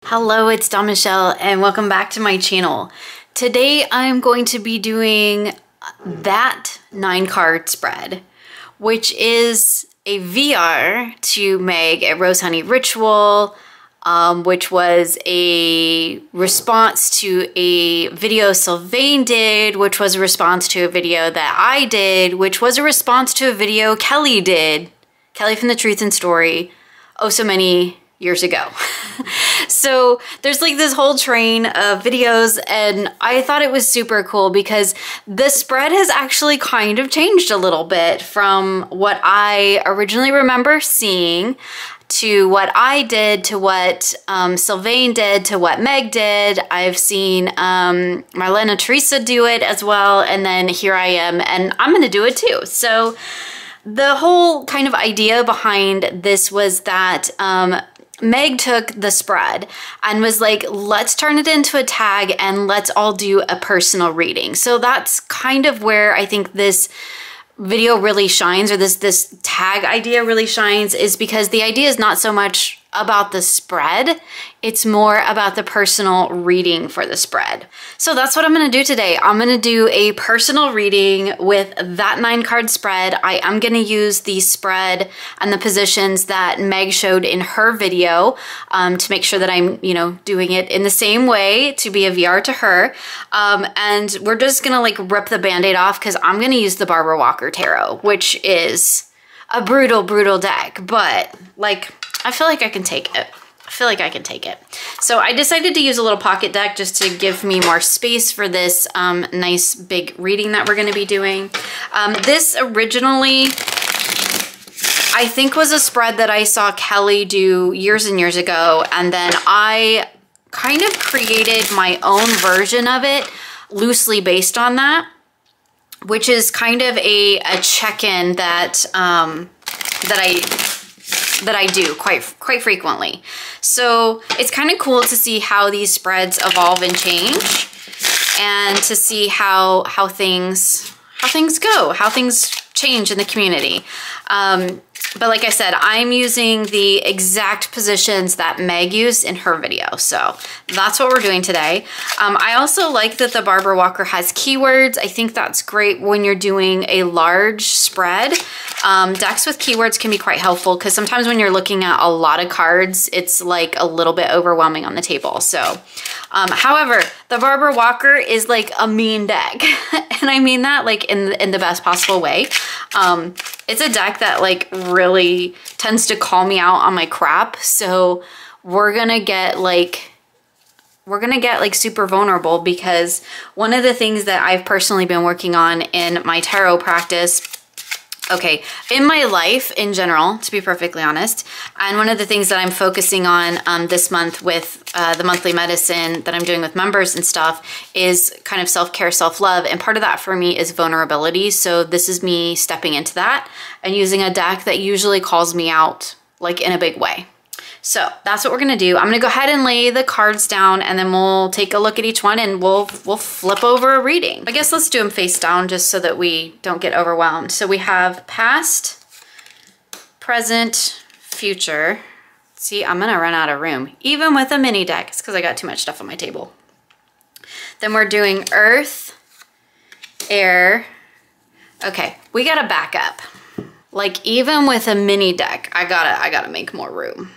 Hello, it's Dawn Michelle and welcome back to my channel. Today I'm going to be doing that 9-card spread, which is a VR to Meg, a Rose Honey Ritual, which was a response to a video Sylvain did, which was a response to a video that I did, which was a response to a video Kelly did, Kelly from the Truth and Story, oh so many years ago. So there's like this whole train of videos and I thought it was super cool because the spread has actually kind of changed a little bit from what I originally remember seeing to what I did, to what Sylvain did, to what Meg did. I've seen Marlena Teresa do it as well, and then here I am and I'm gonna do it too. So the whole kind of idea behind this was that Meg took the spread and was like, let's turn it into a tag and let's all do a personal reading. So that's kind of where I think this video really shines, or this tag idea really shines, is because the idea is not so much about the spread, it's more about the personal reading for the spread. So that's what I'm gonna do today. I'm gonna do a personal reading with that 9-card spread. I am gonna use the spread and the positions that Meg showed in her video to make sure that I'm, doing it in the same way to be a VR to her. And we're just gonna like rip the band-aid off because I'm gonna use the Barbara Walker Tarot, which is a brutal, brutal deck, but like, I feel like I can take it. So I decided to use a little pocket deck just to give me more space for this nice big reading that we're gonna be doing. This originally, I think, was a spread that I saw Kelly do years and years ago, and then I kind of created my own version of it loosely based on that, which is kind of a check-in that that I do quite frequently. So it's kind of cool to see how these spreads evolve and change, and to see how things go, how things change in the community. But like I said, I'm using the exact positions that Meg used in her video. So that's what we're doing today. I also like that the Barbara Walker has keywords. I think that's great when you're doing a large spread. Decks with keywords can be quite helpful because sometimes when you're looking at a lot of cards, it's like a little bit overwhelming on the table. So, however, the Barbara Walker is like a mean deck. And I mean that like in the best possible way. It's a deck that like really tends to call me out on my crap. So we're gonna get like super vulnerable, because one of the things that I've personally been working on in my tarot practice, in my life in general, to be perfectly honest, and one of the things that I'm focusing on this month with the monthly medicine that I'm doing with members and stuff is kind of self-care, self-love, and part of that for me is vulnerability. So this is me stepping into that and using a deck that usually calls me out like in a big way. So that's what we're gonna do. I'm gonna go ahead and lay the cards down, and then we'll take a look at each one and we'll flip over a reading. I guess let's do them face down just so that we don't get overwhelmed. So we have past, present, future. See, I'm gonna run out of room, even with a mini deck. It's because I got too much stuff on my table. Then we're doing earth, air. Okay, we gotta back up. Like even with a mini deck, I gotta make more room.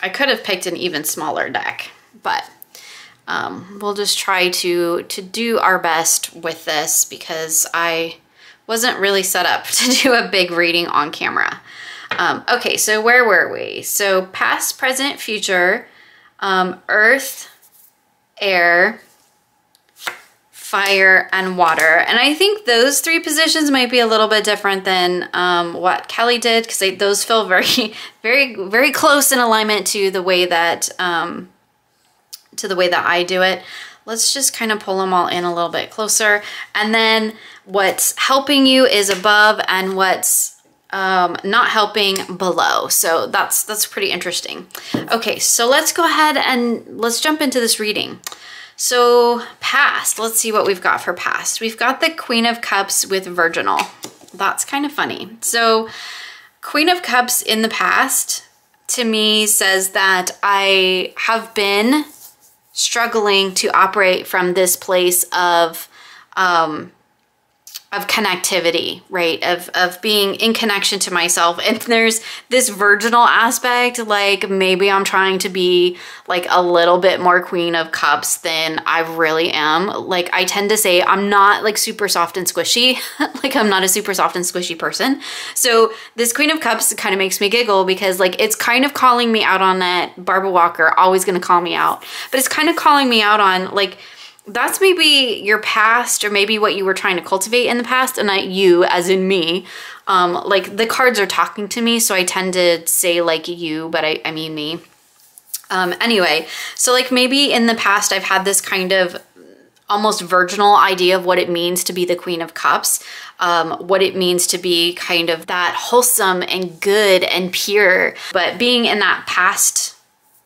I could have picked an even smaller deck, but we'll just try to do our best with this because I wasn't really set up to do a big reading on camera. Okay, so where were we? So past, present, future, earth, air, fire, and water. And I think those 3 positions might be a little bit different than what Kelly did, because those feel very, very, very close in alignment to the way that I do it. Let's just kind of pull them all in a little bit closer. And then what's helping you is above, and what's not helping below. So that's pretty interesting. Okay, so let's go ahead and let's jump into this reading. So past, let's see what we've got for past. We've got the Queen of Cups with Virginal. That's kind of funny. So Queen of Cups in the past to me says that I have been struggling to operate from this place of connectivity, right? Of being in connection to myself. And there's this virginal aspect, like maybe I'm trying to be like a little bit more Queen of Cups than I really am. Like I tend to say I'm not like super soft and squishy. Like I'm not a super soft and squishy person. So this Queen of Cups kind of makes me giggle because like it's kind of calling me out on it. Barbara Walker, always gonna call me out. But it's kind of calling me out on like, that's maybe your past or maybe what you were trying to cultivate in the past, and not you as in me. Like the cards are talking to me, so I tend to say like you, but I mean me. Anyway, so like maybe in the past I've had this kind of almost virginal idea of what it means to be the Queen of Cups, what it means to be kind of that wholesome and good and pure. But being in that past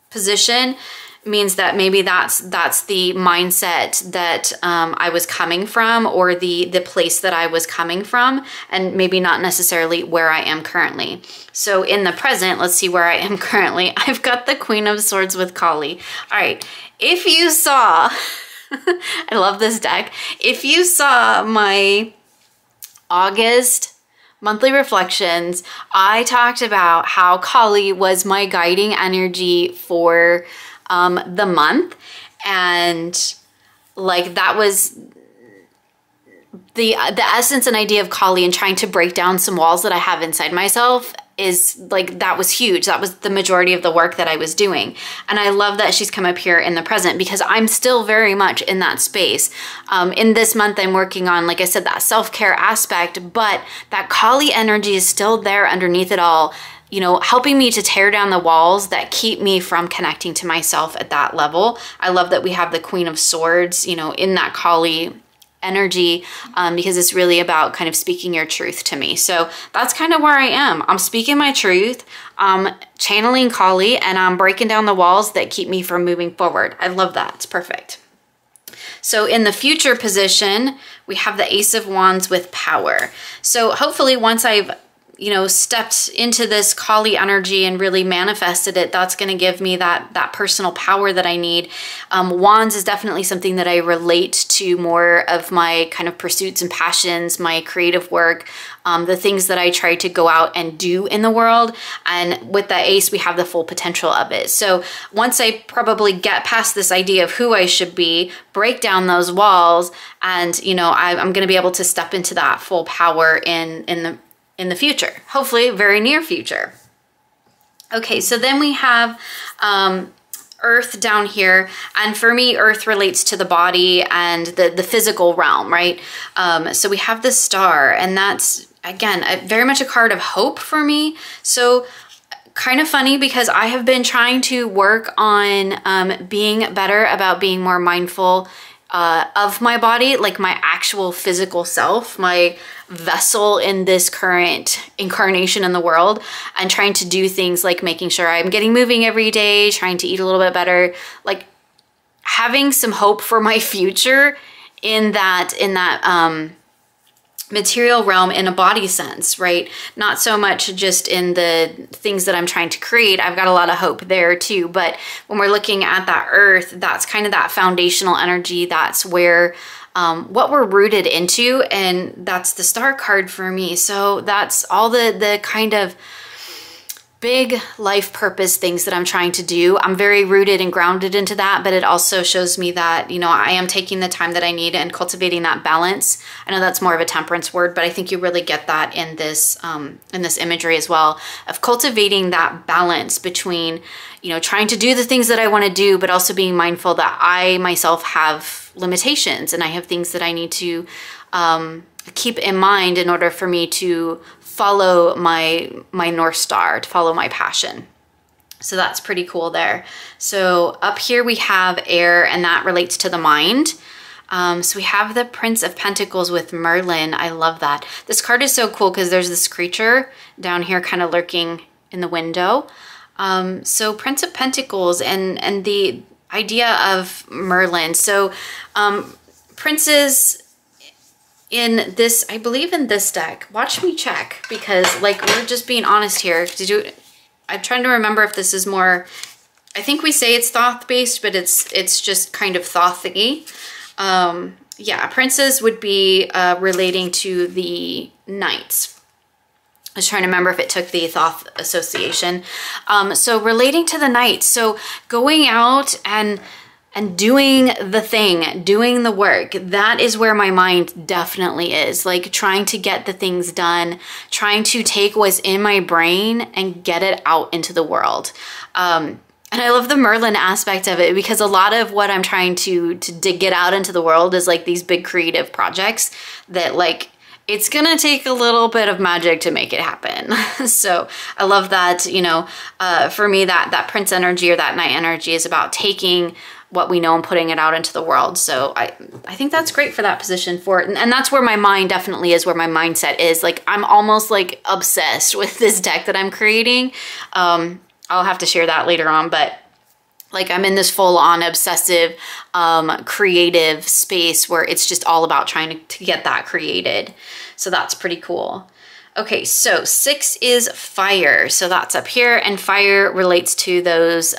position means that maybe that's the mindset that I was coming from, or the place that I was coming from, and maybe not necessarily where I am currently. So in the present, let's see where I am currently. I've got the Queen of Swords with Kali. All right, if you saw, I love this deck. If you saw my August monthly reflections, I talked about how Kali was my guiding energy for the month, and like that was the essence and idea of Kali, and trying to break down some walls that I have inside myself is like, that was huge. That was the majority of the work that I was doing. And I love that she's come up here in the present because I'm still very much in that space. In this month, I'm working on, like I said, that self-care aspect, but that Kali energy is still there underneath it all, you know, helping me to tear down the walls that keep me from connecting to myself at that level. I love that we have the Queen of Swords, you know, in that Kali energy, because it's really about kind of speaking your truth to me. So that's kind of where I am. I'm speaking my truth, channeling Kali, and I'm breaking down the walls that keep me from moving forward. I love that. It's perfect. So in the future position, we have the Ace of Wands with power. So hopefully once I've, you know, stepped into this Kali energy and really manifested it, that's going to give me that personal power that I need. Wands is definitely something that I relate to more of my kind of pursuits and passions, my creative work, the things that I try to go out and do in the world. And with the ace, we have the full potential of it. So once I probably get past this idea of who I should be, break down those walls, and, you know, I'm going to be able to step into that full power in the future, hopefully very near future. Okay, so then we have Earth down here, and for me, Earth relates to the body and the physical realm, right? So we have the Star, and that's, again, very much a card of hope for me. So kind of funny because I have been trying to work on being better about being more mindful of my body, like my actual physical self, my vessel in this current incarnation in the world, and trying to do things like making sure I'm getting moving every day, trying to eat a little bit better, like having some hope for my future in that material realm in a body sense, right? Not so much just in the things that I'm trying to create. I've got a lot of hope there too. But when we're looking at that Earth, that's kind of that foundational energy. That's where what we're rooted into, and that's the Star card for me. So that's all the kind of big life purpose things that I'm trying to do. I'm very rooted and grounded into that, but it also shows me that, you know, I am taking the time that I need and cultivating that balance. I know that's more of a temperance word, but I think you really get that in this imagery as well, of cultivating that balance between, you know, trying to do the things that I want to do, but also being mindful that I myself have limitations and I have things that I need to keep in mind in order for me to follow my North Star, to follow my passion. So that's pretty cool there. So up here we have air, and that relates to the mind. So we have the Prince of Pentacles with Merlin. I love that. This card is so cool because there's this creature down here kind of lurking in the window. So Prince of Pentacles and the idea of Merlin. So princes in this, I believe in this deck, watch me check, because like we're just being honest here. I'm trying to remember if this is more, I think we say it's Thoth-based, but it's just kind of Thoth-y. Yeah, princes would be relating to the knights. I was trying to remember if it took the Thoth association. So relating to the knights, so going out and doing the thing, doing the work, that is where my mind definitely is. Like trying to get the things done, trying to take what's in my brain and get it out into the world. And I love the Merlin aspect of it, because a lot of what I'm trying to get out into the world is like these big creative projects that like, it's gonna take a little bit of magic to make it happen. So I love that, you know, for me, that prince energy or that knight energy is about taking what we know and putting it out into the world. So I think that's great for that position for it. And that's where my mind definitely is, where my mindset is. Like I'm almost like obsessed with this deck that I'm creating. I'll have to share that later on, but like I'm in this full-on obsessive creative space where it's just all about trying to get that created. So that's pretty cool. Okay, so 6 is fire. So that's up here, and fire relates to those,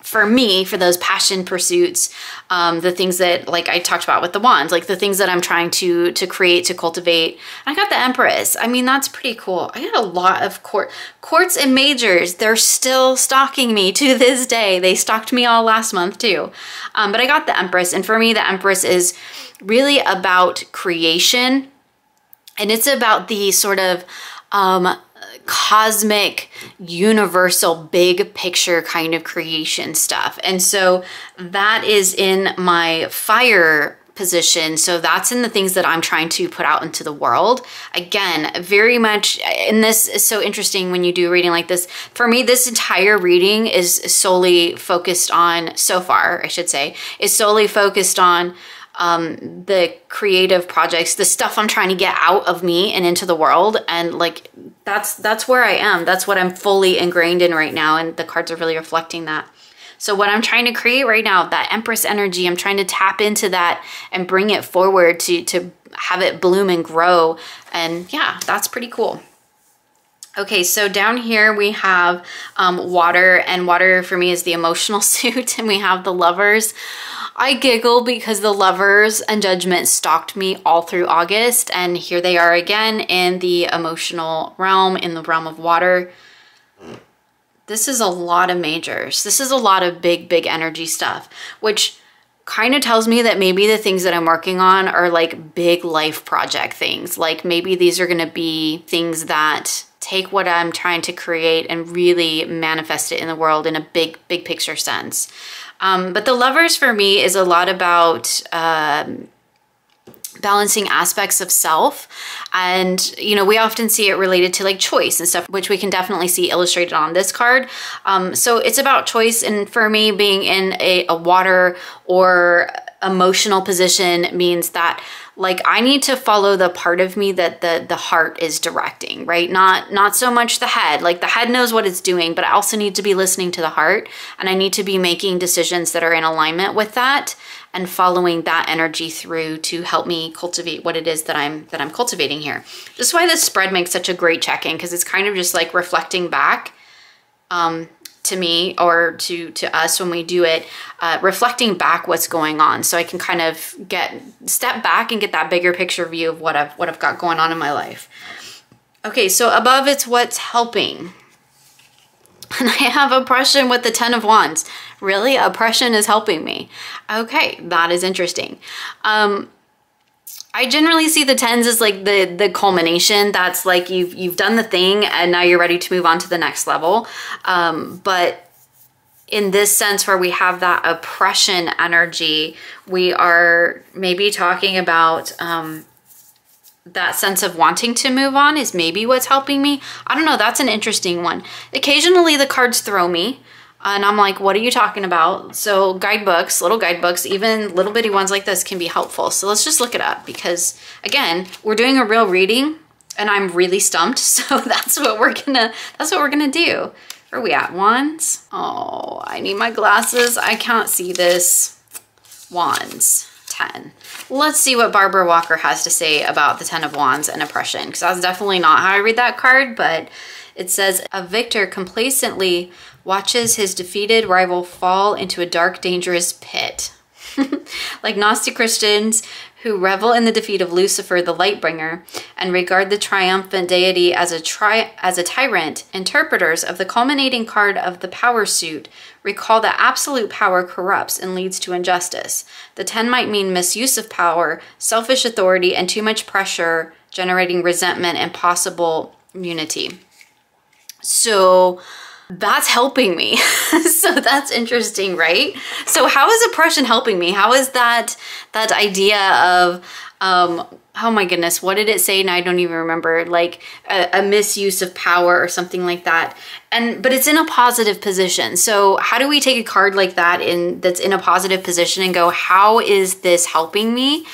for me, for those passion pursuits, the things that like I talked about with the wands, like the things that I'm trying to create, to cultivate. I got the Empress. I mean, that's pretty cool. I got a lot of quartz and majors. They're still stalking me to this day. They stalked me all last month too. But I got the Empress, and for me, the Empress is really about creation, and it's about the sort of cosmic, universal, big picture kind of creation stuff. And so that is in my fire position. So that's in the things that I'm trying to put out into the world. Again, very much, and this is so interesting when you do a reading like this. For me, this entire reading is solely focused on, so far, I should say, is solely focused on the creative projects, the stuff I'm trying to get out of me and into the world. And like, that's where I am. That's what I'm fully ingrained in right now. And the cards are really reflecting that. So what I'm trying to create right now, that Empress energy, I'm trying to tap into that and bring it forward to have it bloom and grow. And yeah, that's pretty cool. Okay, so down here we have water, and water for me is the emotional suit, and we have the Lovers. I giggle because the Lovers and Judgment stalked me all through August, and here they are again in the emotional realm, in the realm of water. This is a lot of majors. This is a lot of big energy stuff, which kind of tells me that maybe the things that I'm working on are like big life project things. Like maybe these are gonna be things that take what I'm trying to create and really manifest it in the world in a big picture sense. But the Lovers for me is a lot about balancing aspects of self. And, you know, we often see it related to like choice and stuff, which we can definitely see illustrated on this card. So it's about choice. And for me, being in a water or emotional position means that like I need to follow the part of me that the heart is directing, right? Not so much the head. Like the head knows what it's doing, but I also need to be listening to the heart, and I need to be making decisions that are in alignment with that and following that energy through to help me cultivate what it is that I'm cultivating here. This is why this spread makes such a great check-in, because it's kind of just like reflecting back to me or to us when we do it, reflecting back what's going on, so I can kind of step back and get that bigger picture view of what I've got going on in my life. Okay, so above it's what's helping. And I have oppression with the 10 of Wands. Really? Oppression is helping me. Okay, that is interesting. I generally see the 10s as like the culmination. That's like you've done the thing and now you're ready to move on to the next level. But in this sense where we have that oppression energy, we are maybe talking about that sense of wanting to move on is maybe what's helping me. I don't know, that's an interesting one. Occasionally the cards throw me and I'm like, what are you talking about? So guidebooks, little guidebooks, even little bitty ones like this can be helpful. So let's just look it up, because again, we're doing a real reading and I'm really stumped. So that's what we're gonna do. Where are we at? Wands? Oh, I need my glasses. I can't see this. Wands, 10. Let's see what Barbara Walker has to say about the 10 of Wands and oppression, because that's definitely not how I read that card, but It says, a victor complacently watches his defeated rival fall into a dark, dangerous pit. Like Gnostic Christians who revel in the defeat of Lucifer, the Lightbringer, and regard the triumphant deity as a tyrant, interpreters of the culminating card of the power suit recall that absolute power corrupts and leads to injustice. The 10 might mean misuse of power, selfish authority, and too much pressure, generating resentment and possible unity. So that's helping me. So that's interesting, right? So how is oppression helping me? How is that idea of, oh my goodness, what did it say? And I don't even remember, like a misuse of power or something like that. But it's in a positive position. So how do we take a card like that that's in a positive position and go, how is this helping me?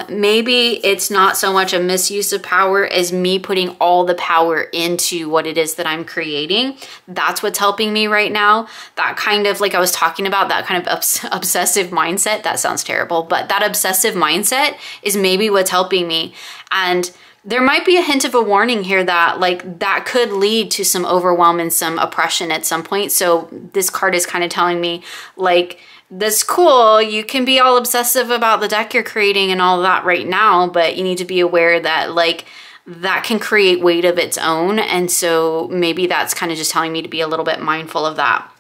Maybe it's not so much a misuse of power as me putting all the power into what it is that I'm creating. That's what's helping me right now. That kind of, like I was talking about, that kind of obsessive mindset, that sounds terrible, but that obsessive mindset is maybe what's helping me. And there might be a hint of a warning here that like that could lead to some overwhelm and some oppression at some point. So this card is kind of telling me like, that's cool. You can be all obsessive about the deck you're creating and all that right now, but you need to be aware that like that can create weight of its own. And so maybe that's kind of just telling me to be a little bit mindful of that.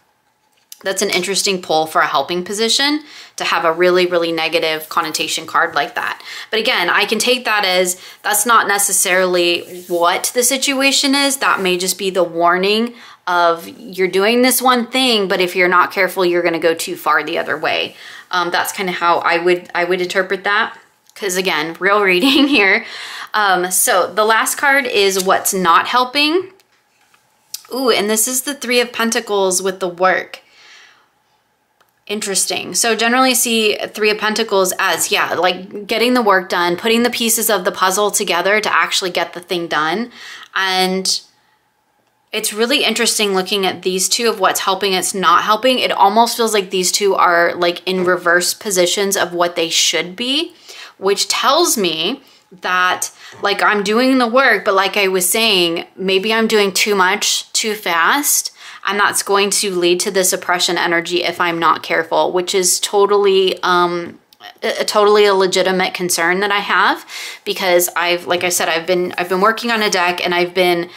That's an interesting pull for a helping position to have a really, really negative connotation card like that. But again, I can take that as that's not necessarily what the situation is. That may just be the warning of you're doing this one thing, but if you're not careful, you're going to go too far the other way. That's kind of how I would interpret that. Because again, real reading here. So the last card is what's not helping. Ooh, and this is the Three of Pentacles with the work. Interesting. So generally see Three of Pentacles as, yeah, like getting the work done, putting the pieces of the puzzle together to actually get the thing done. And it's really interesting looking at these two of what's helping, it's not helping. It almost feels like these two are like in reverse positions of what they should be, which tells me that like I'm doing the work, but like I was saying, maybe I'm doing too much too fast. And that's going to lead to this oppression energy if I'm not careful, which is totally totally a legitimate concern that I have, because like I said, I've been working on a deck and I've been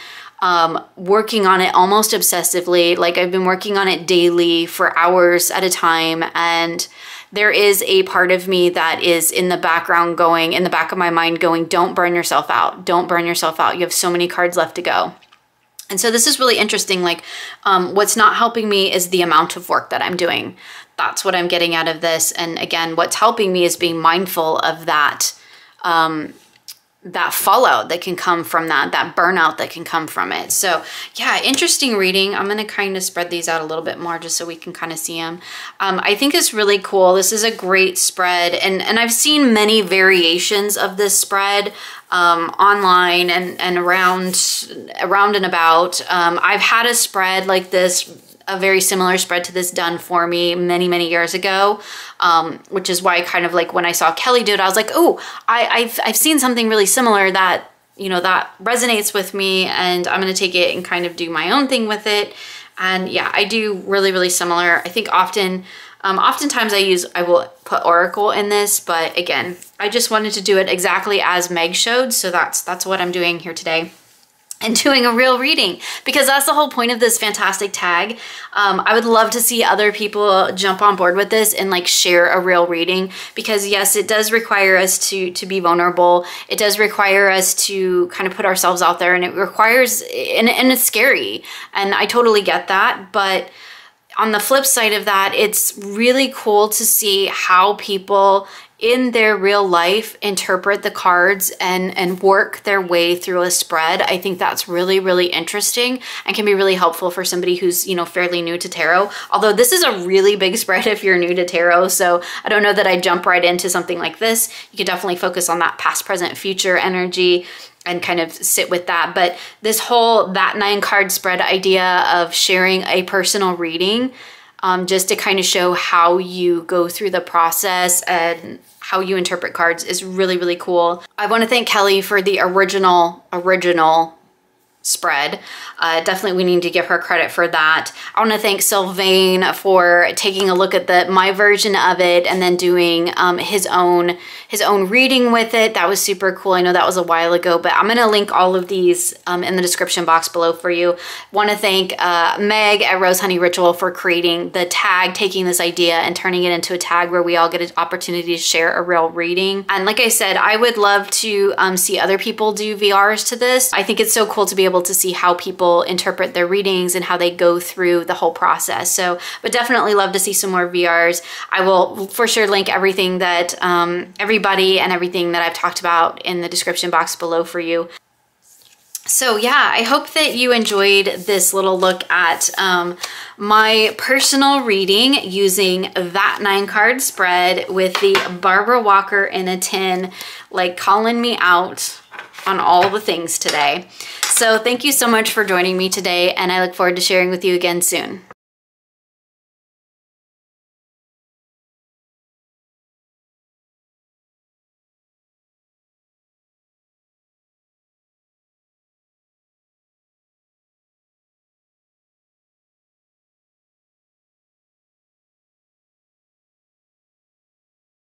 working on it almost obsessively. Like I've been working on it daily for hours at a time. And there is a part of me that is in the background going, in the back of my mind going, don't burn yourself out. Don't burn yourself out. You have so many cards left to go. And so this is really interesting. Like what's not helping me is the amount of work that I'm doing. That's what I'm getting out of this. And again, what's helping me is being mindful of that, that fallout that can come from that burnout that can come from it. So yeah, interesting reading. I'm going to kind of spread these out a little bit more just so we can kind of see them. I think it's really cool. This is a great spread. And I've seen many variations of this spread online and around and about. I've had a spread like this, a very similar spread to this done for me many years ago, which is why kind of like when I saw Kelly do it, I was like, oh, I've seen something really similar that, you know, that resonates with me, and I'm going to take it and kind of do my own thing with it. And yeah, I do really similar. I think oftentimes I will put Oracle in this, but again, I just wanted to do it exactly as Meg showed. So that's what I'm doing here today. And doing a real reading, because that's the whole point of this fantastic tag. I would love to see other people jump on board with this and like share a real reading, because yes, it does require us to be vulnerable. It does require us to kind of put ourselves out there, and it requires, and it's scary. And I totally get that. But on the flip side of that, it's really cool to see how people in their real life interpret the cards and work their way through a spread. I think that's really interesting and can be really helpful for somebody who's, you know, fairly new to tarot. Although this is a really big spread if you're new to tarot, so I don't know that I'd jump right into something like this. You could definitely focus on that past, present, future energy and kind of sit with that. But this whole that 9-card spread idea of sharing a personal reading, just to kind of show how you go through the process and how you interpret cards is really cool. I want to thank Kelly for the original spread. Definitely we need to give her credit for that. I want to thank Sylvain for taking a look at my version of it and then doing his own reading with it. That was super cool. I know that was a while ago, but I'm going to link all of these in the description box below for you. Want to thank Meg at Rose Honey Ritual for creating the tag, taking this idea and turning it into a tag where we all get an opportunity to share a real reading. And like I said, I would love to see other people do VRs to this. I think it's so cool to be able to see how people interpret their readings and how they go through the whole process. So, but definitely love to see some more VRs. I will for sure link everything that everybody and everything that I've talked about in the description box below for you. So yeah, I hope that you enjoyed this little look at my personal reading using that 9-card spread with the Barbara Walker in a tin, like calling me out on all the things today. So thank you so much for joining me today, and I look forward to sharing with you again soon.